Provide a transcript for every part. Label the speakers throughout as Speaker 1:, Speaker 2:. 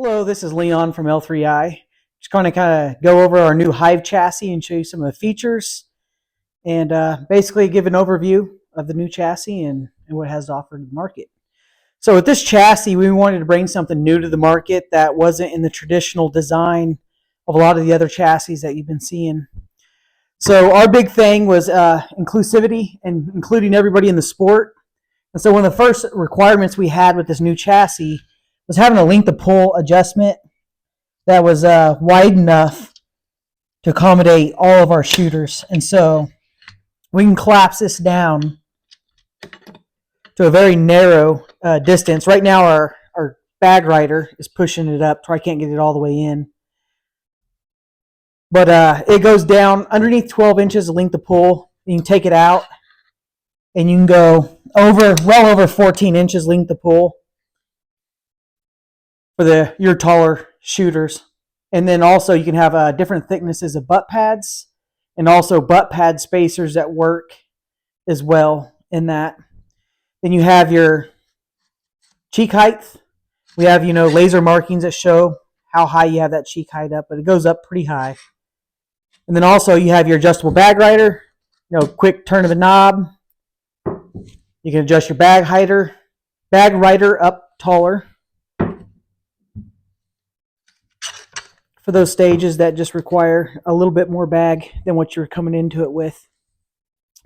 Speaker 1: Hello, this is Leon from L3I. Just going to kind of go over our new Hyve chassis and show you some of the features and basically give an overview of the new chassis and what it has to offer to the market. So with this chassis, we wanted to bring something new to the market that wasn't in the traditional design of a lot of the other chassis that you've been seeing. So our big thing was inclusivity and including everybody in the sport. And so one of the first requirements we had with this new chassis was having a length of pull adjustment that was wide enough to accommodate all of our shooters. And so we can collapse this down to a very narrow distance. Right now our bag rider is pushing it up so I can't get it all the way in. But it goes down underneath 12 inches of length of pull. You can take it out and you can go well over 14 inches length of pull for your taller shooters. And then also you can have different thicknesses of butt pads and also butt pad spacers that work as well in that. Then you have your cheek height. We have, laser markings that show how high you have that cheek height up, but it goes up pretty high. And then also you have your adjustable bag rider, quick turn of the knob. You can adjust your bag rider up taller for those stages that just require a little bit more bag than what you're coming into it with.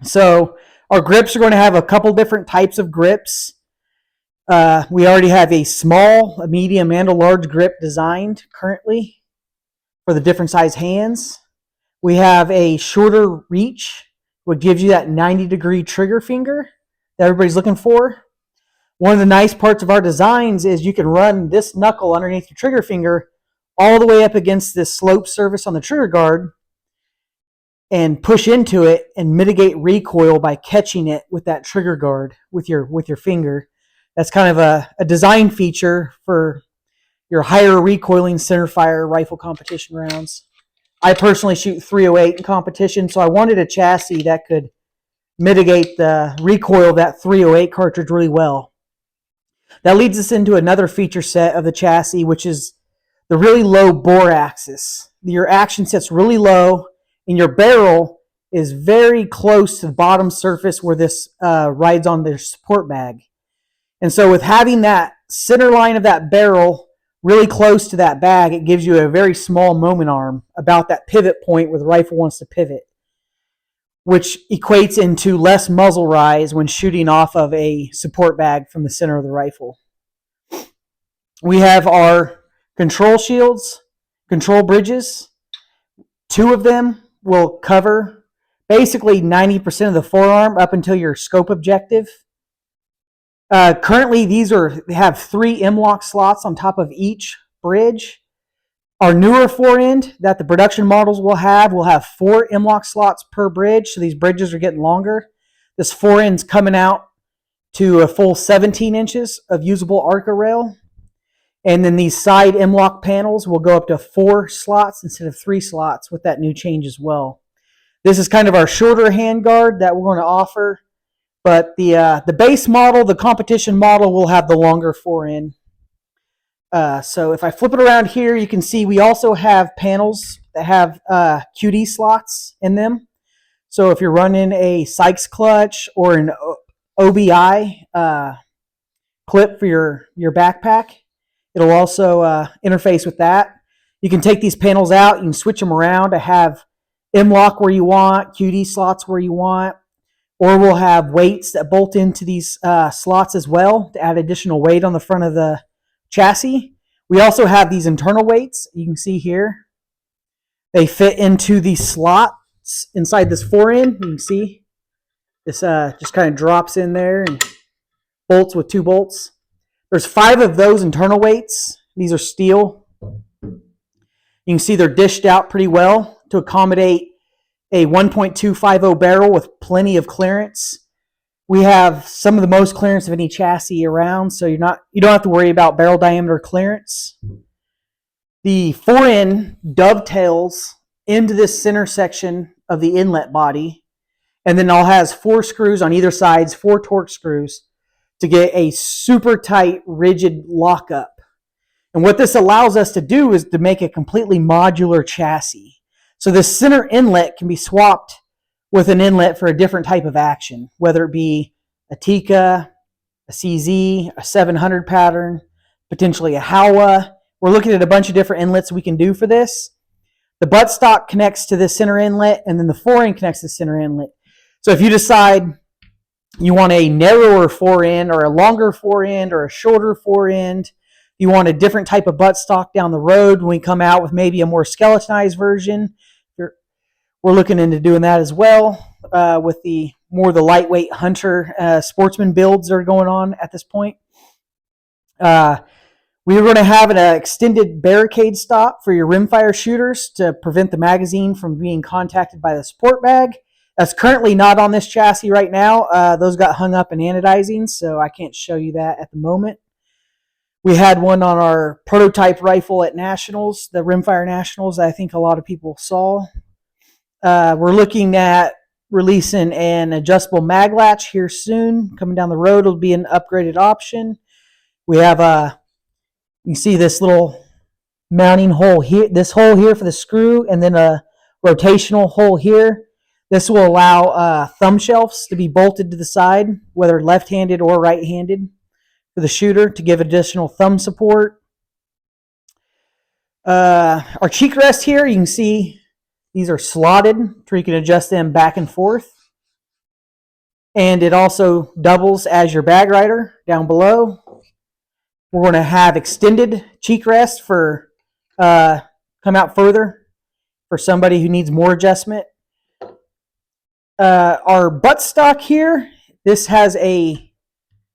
Speaker 1: So our grips are going to have a couple different types of grips. We already have a small, a medium, and a large grip designed currently for the different size hands. We have a shorter reach, which gives you that 90-degree trigger finger that everybody's looking for. One of the nice parts of our designs is you can run this knuckle underneath your trigger finger all the way up against this slope surface on the trigger guard and push into it and mitigate recoil by catching it with that trigger guard with your finger. That's kind of a design feature for your higher recoiling centerfire rifle competition rounds. I personally shoot .308 in competition, so I wanted a chassis that could mitigate the recoil of that .308 cartridge really well. That leads us into another feature set of the chassis, which is the really low bore axis. Your action set's really low, and your barrel is very close to the bottom surface where this rides on the support bag. And so with having that center line of that barrel really close to that bag, it gives you a very small moment arm about that pivot point where the rifle wants to pivot, which equates into less muzzle rise when shooting off of a support bag from the center of the rifle. We have our control shields, control bridges. 2 of them will cover basically 90% of the forearm up until your scope objective. Currently, they have 3 M-lock slots on top of each bridge. Our newer fore-end that the production models will have 4 M-lock slots per bridge, so these bridges are getting longer. This fore-end's coming out to a full 17 inches of usable ARCA rail. And then these side M-lock panels will go up to 4 slots instead of 3 slots with that new change as well. This is kind of our shorter handguard that we're going to offer, but the base model, the competition model, will have the longer fore-end. So if I flip it around here, you can see we also have panels that have QD slots in them. So if you're running a Sykes clutch or an OBI clip for your backpack, it'll also interface with that. You can take these panels out. You can switch them around to have M-lock where you want, QD slots where you want, or we'll have weights that bolt into these slots as well to add additional weight on the front of the chassis. We also have these internal weights. You can see here. They fit into these slots inside this fore-end. You can see this just kind of drops in there and bolts with 2 bolts. There's 5 of those internal weights. These are steel. You can see they're dished out pretty well to accommodate a 1.250 barrel with plenty of clearance. We have some of the most clearance of any chassis around, so you don't have to worry about barrel diameter clearance. The fore-end dovetails into this center section of the inlet body, and then it has 4 screws on either side, 4 torque screws, to get a super tight, rigid lockup. And what this allows us to do is to make a completely modular chassis. So this center inlet can be swapped with an inlet for a different type of action, whether it be a Tika, a CZ, a 700 pattern, potentially a Howa. We're looking at a bunch of different inlets we can do for this. The buttstock connects to the center inlet, and then the forend connects to the center inlet. So if you decide you want a narrower forend or a longer forend or a shorter forend, you want a different type of buttstock down the road when we come out with maybe a more skeletonized version, we're looking into doing that as well with the lightweight hunter sportsman builds that are going on at this point. We were going to have an extended barricade stop for your rimfire shooters to prevent the magazine from being contacted by the support bag. That's currently not on this chassis right now. Those got hung up in anodizing, so I can't show you that at the moment. We had one on our prototype rifle at Nationals, the Rimfire Nationals, that I think a lot of people saw. We're looking at releasing an adjustable mag latch here soon. Coming down the road, it'll be an upgraded option. We have you see this little mounting hole here, this hole here for the screw, and then a rotational hole here. This will allow thumb shelves to be bolted to the side, whether left-handed or right-handed, for the shooter to give additional thumb support. Our cheek rest here, you can see these are slotted, so you can adjust them back and forth. And it also doubles as your bag rider down below. We're going to have extended cheek rest for come out further for somebody who needs more adjustment. Our buttstock here, this has a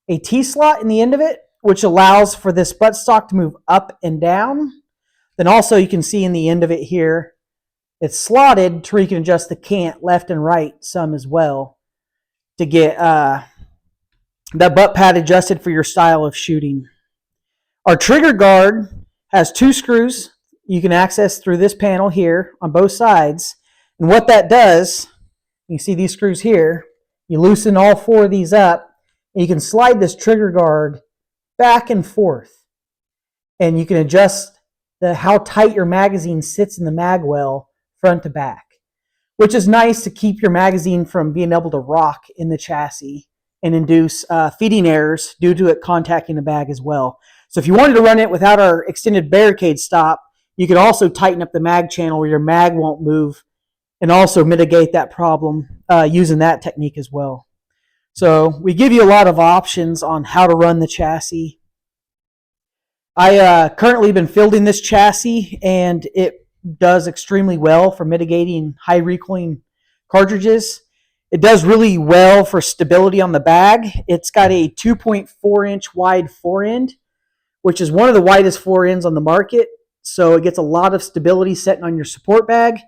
Speaker 1: T-slot in the end of it, which allows for this buttstock to move up and down. Then also you can see in the end of it here, it's slotted to where you can adjust the cant left and right some as well to get that butt pad adjusted for your style of shooting. Our trigger guard has 2 screws you can access through this panel here on both sides. And what that does, you see these screws here, you loosen all 4 of these up, and you can slide this trigger guard back and forth. And you can adjust how tight your magazine sits in the mag well front to back, which is nice to keep your magazine from being able to rock in the chassis and induce feeding errors due to it contacting the bag as well. So if you wanted to run it without our extended barricade stop, you could also tighten up the mag channel where your mag won't move and also mitigate that problem using that technique as well. So we give you a lot of options on how to run the chassis. I currently been fielding this chassis, and it does extremely well for mitigating high recoiling cartridges. It does really well for stability on the bag. It's got a 2.4 inch wide forend, which is one of the widest forends on the market. So it gets a lot of stability setting on your support bag.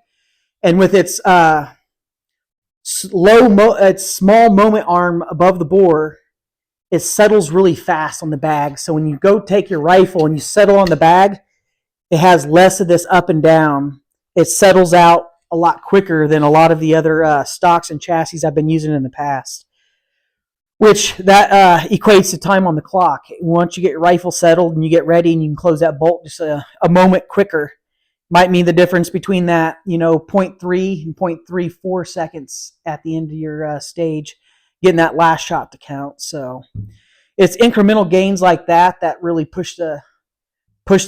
Speaker 1: And with its small moment arm above the bore, it settles really fast on the bag. So when you go take your rifle and you settle on the bag, it has less of this up and down. It settles out a lot quicker than a lot of the other stocks and chassis I've been using in the past, which that equates to time on the clock. Once you get your rifle settled and you get ready and you can close that bolt just a moment quicker, might mean the difference between that, 0.3 and 0.34 seconds at the end of your stage, getting that last shot to count. So it's incremental gains like that that really push the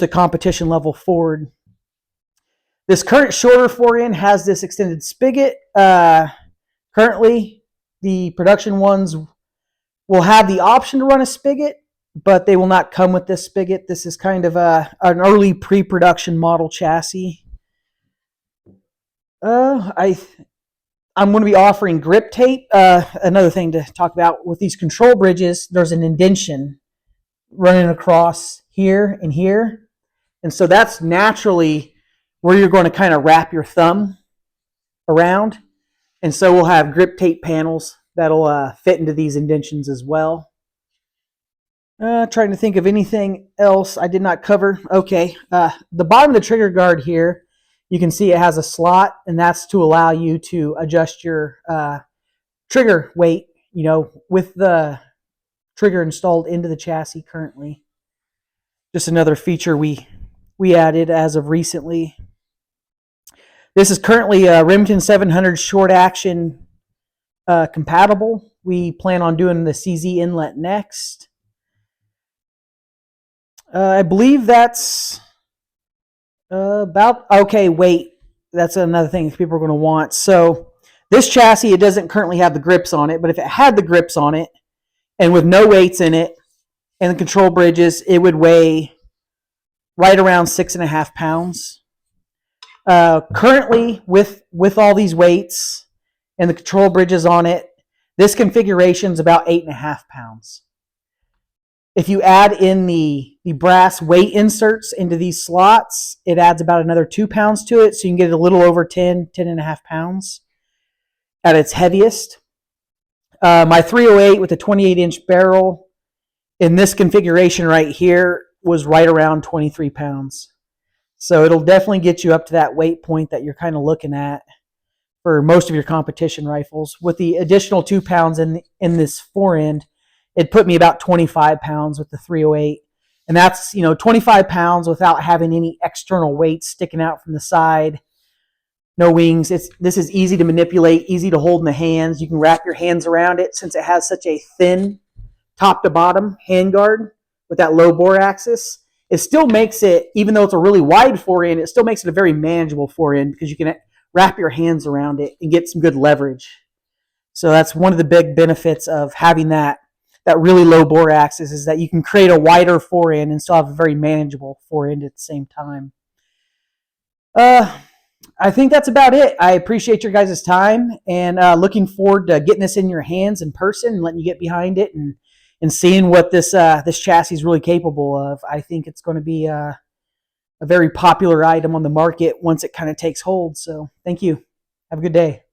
Speaker 1: competition level forward. This current shorter forend has this extended spigot. Currently, the production ones will have the option to run a spigot, but they will not come with this spigot. This is kind of an early pre-production model chassis. I'm going to be offering grip tape. Another thing to talk about with these control bridges, there's an indentation running across here and here. And so that's naturally where you're going to kind of wrap your thumb around. And so we'll have grip tape panels that'll fit into these indentions as well. Trying to think of anything else I did not cover. Okay, the bottom of the trigger guard here, you can see it has a slot, and that's to allow you to adjust your trigger weight, with the trigger installed into the chassis currently. Just another feature we added as of recently. This is currently a Remington 700 short action compatible. We plan on doing the CZ inlet next. I believe that's about, okay, wait, that's another thing people are going to want. So this chassis, it doesn't currently have the grips on it, but if it had the grips on it and with no weights in it and the control bridges, it would weigh right around 6.5 pounds. Currently, with all these weights and the control bridges on it, this configuration is about 8.5 pounds. If you add in the brass weight inserts into these slots, it adds about another 2 pounds to it, so you can get it a little over 10.5 pounds at its heaviest. My 308 with a 28-inch barrel in this configuration right here was right around 23 pounds. So it'll definitely get you up to that weight point that you're kind of looking at for most of your competition rifles. With the additional 2 pounds in this forend, it put me about 25 pounds with the 308. And that's, 25 pounds without having any external weight sticking out from the side. No wings. This is easy to manipulate, easy to hold in the hands. You can wrap your hands around it since it has such a thin top to bottom handguard with that low bore axis. It still makes it, even though it's a really wide forend, it still makes it a very manageable forend because you can wrap your hands around it and get some good leverage. So that's one of the big benefits of having that really low bore axis, is that you can create a wider forend and still have a very manageable forend at the same time. I think that's about it. I appreciate your guys' time, and looking forward to getting this in your hands in person and letting you get behind it and seeing what this chassis is really capable of. I think it's going to be a very popular item on the market once it kind of takes hold. So thank you. Have a good day.